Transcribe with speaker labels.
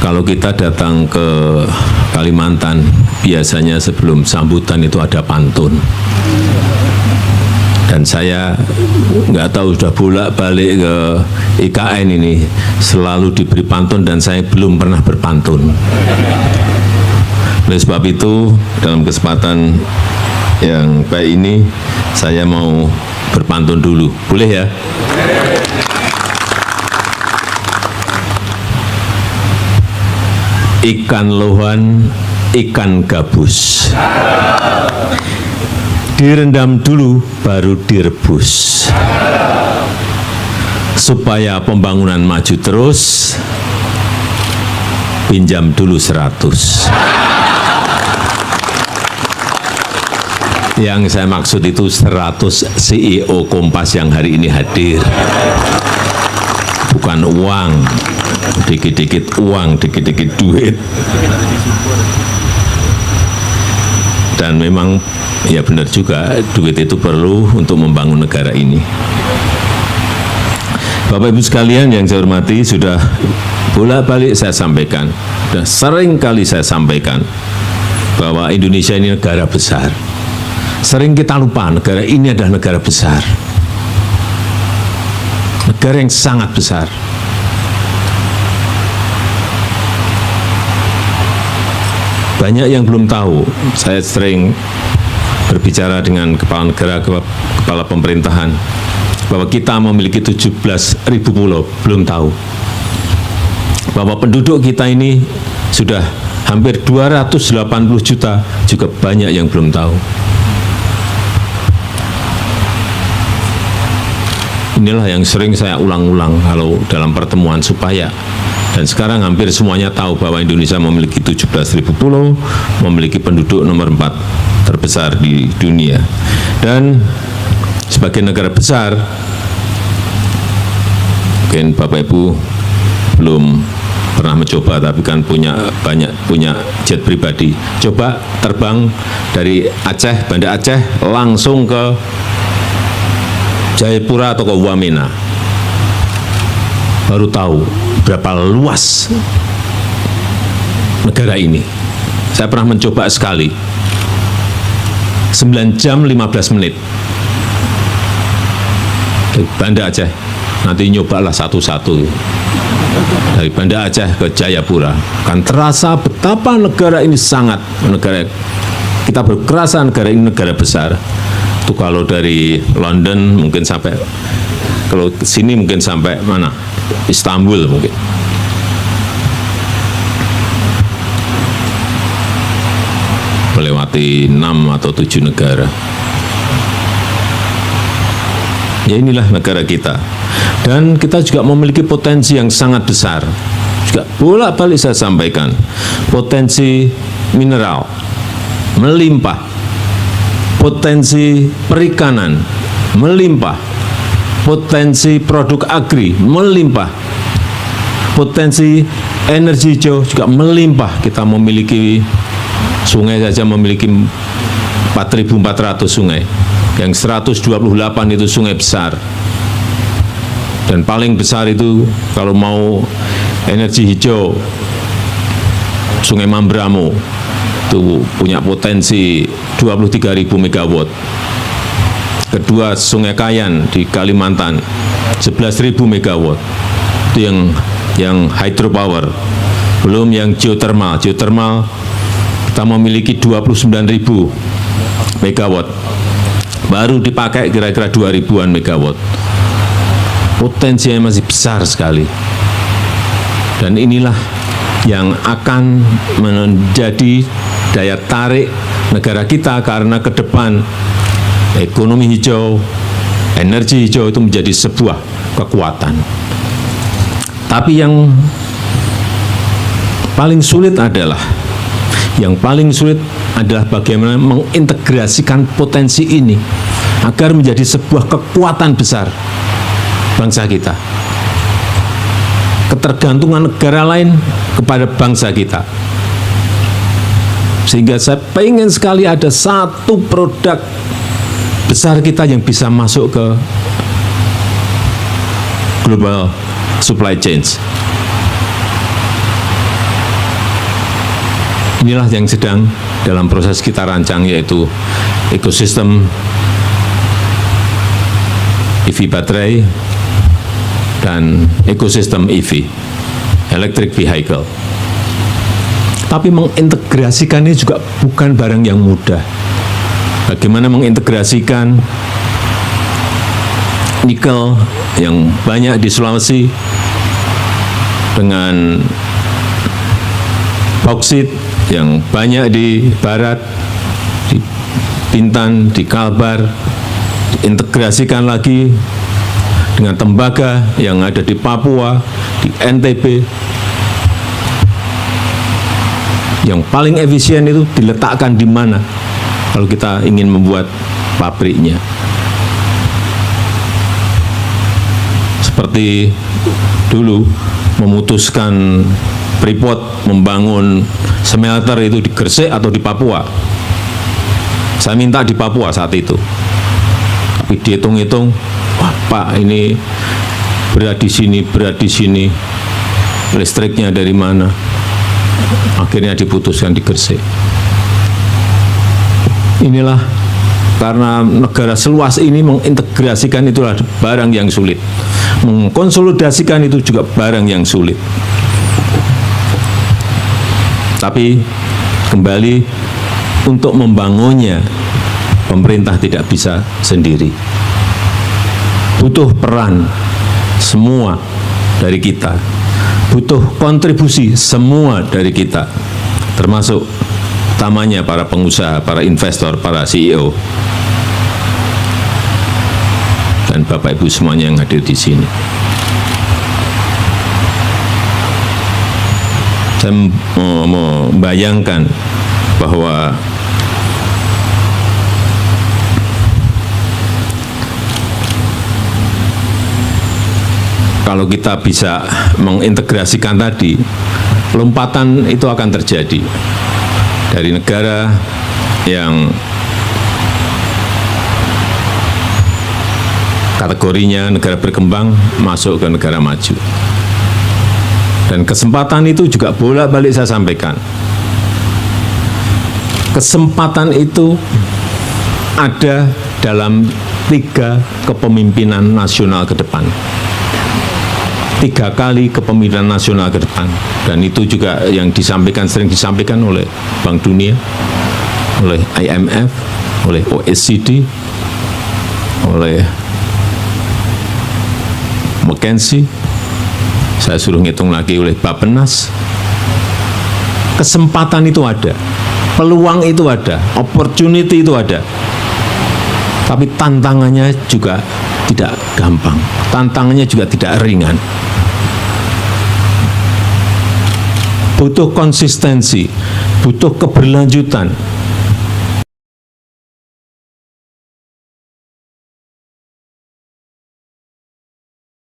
Speaker 1: Kalau kita datang ke Kalimantan, biasanya sebelum sambutan itu ada pantun. Dan saya nggak tahu sudah bolak-balik ke IKN ini, selalu diberi pantun dan saya belum pernah berpantun. Oleh sebab itu, dalam kesempatan yang baik ini, saya mau berpantun dulu. Boleh ya? Ikan lohan, ikan gabus, direndam dulu baru direbus, supaya pembangunan maju terus, pinjam dulu 100. Yang saya maksud itu 100 CEO Kompas yang hari ini hadir, bukan uang, dikit-dikit uang, dikit-dikit duit. Dan memang ya benar juga, duit itu perlu untuk membangun negara ini. Bapak Ibu sekalian yang saya hormati, sudah bolak-balik saya sampaikan, sudah sering kali saya sampaikan bahwa Indonesia ini negara besar. Sering kita lupa negara ini adalah negara besar, negara yang sangat besar. Banyak yang belum tahu. Saya sering berbicara dengan kepala negara, kepala pemerintahan, bahwa kita memiliki 17.000 pulau, belum tahu. Bahwa penduduk kita ini sudah hampir 280 juta, juga banyak yang belum tahu. Inilah yang sering saya ulang-ulang kalau dalam pertemuan, supaya, dan sekarang hampir semuanya tahu bahwa Indonesia memiliki 17.000 pulau, memiliki penduduk nomor 4 terbesar di dunia. Dan sebagai negara besar, mungkin Bapak Ibu belum pernah mencoba, tapi kan punya jet pribadi. Coba terbang dari Aceh, Banda Aceh, langsung ke Jayapura atau ke Wamena, baru tahu berapa luas negara ini. Saya pernah mencoba sekali, 9 jam 15 menit dari Banda Aceh. Nanti nyobalah satu-satu dari Banda Aceh ke Jayapura, kan terasa betapa negara ini sangat, negara kita berkerasa negara ini negara besar. Itu kalau dari London mungkin sampai, kalau sini mungkin sampai mana? Istanbul mungkin. Melewati 6 atau 7 negara. Ya inilah negara kita. Dan kita juga memiliki potensi yang sangat besar. Juga bolak-balik saya sampaikan, potensi mineral melimpah, potensi perikanan melimpah, potensi produk agri melimpah, potensi energi hijau juga melimpah. Kita memiliki sungai saja, memiliki 4.400 sungai, yang 128 itu sungai besar. Dan paling besar itu kalau mau energi hijau, Sungai Mambramo itu punya potensi 23.000 megawatt. Kedua, Sungai Kayan di Kalimantan 11.000 megawatt. Itu yang hydropower. Belum yang geothermal. Geothermal kita memiliki 29.000 megawatt. Baru dipakai kira-kira 2.000-an megawatt. Potensinya masih besar sekali. Dan inilah yang akan menjadi daya tarik negara kita, karena ke depan ekonomi hijau, energi hijau itu menjadi sebuah kekuatan. Tapi yang paling sulit adalah bagaimana mengintegrasikan potensi ini agar menjadi sebuah kekuatan besar bangsa kita. Ketergantungan negara lain kepada bangsa kita. Sehingga saya pengen sekali ada satu produk besar kita yang bisa masuk ke global supply chains. Inilah yang sedang dalam proses kita rancang, yaitu ekosistem EV baterai dan ekosistem EV, electric vehicle. Tapi mengintegrasikan ini juga bukan barang yang mudah. Bagaimana mengintegrasikan nikel yang banyak di Sulawesi dengan bauksit yang banyak di barat, di Bintan, di Kalbar, diintegrasikan lagi dengan tembaga yang ada di Papua, di NTB. Yang paling efisien itu diletakkan di mana kalau kita ingin membuat pabriknya. Seperti dulu memutuskan Freeport membangun smelter itu di Gresik atau di Papua. Saya minta di Papua saat itu. Tapi dihitung-hitung, wah Pak, ini berat di sini, listriknya dari mana? Akhirnya diputuskan di Gresik. Inilah karena negara seluas ini mengintegrasikan itulah barang yang sulit. Mengkonsolidasikan itu juga barang yang sulit. Tapi kembali, untuk membangunnya pemerintah tidak bisa sendiri. Butuh peran semua dari kita. Butuh kontribusi semua dari kita. Termasuk utamanya para pengusaha, para investor, para CEO. Dan Bapak Ibu semuanya yang hadir di sini. Saya membayangkan bahwa kalau kita bisa mengintegrasikan tadi, lompatan itu akan terjadi dari negara yang kategorinya negara berkembang masuk ke negara maju. Dan kesempatan itu juga bolak-balik saya sampaikan. Kesempatan itu ada dalam 3 kepemimpinan nasional ke depan. 3 kali kepemimpinan nasional ke depan. Dan itu juga yang sering disampaikan oleh Bank Dunia, oleh IMF, oleh OECD, oleh McKinsey. Saya suruh ngitung lagi oleh Bappenas. Kesempatan itu ada, peluang itu ada, opportunity itu ada. Tapi tantangannya juga tidak gampang, tantangannya juga tidak ringan. Butuh konsistensi, butuh keberlanjutan,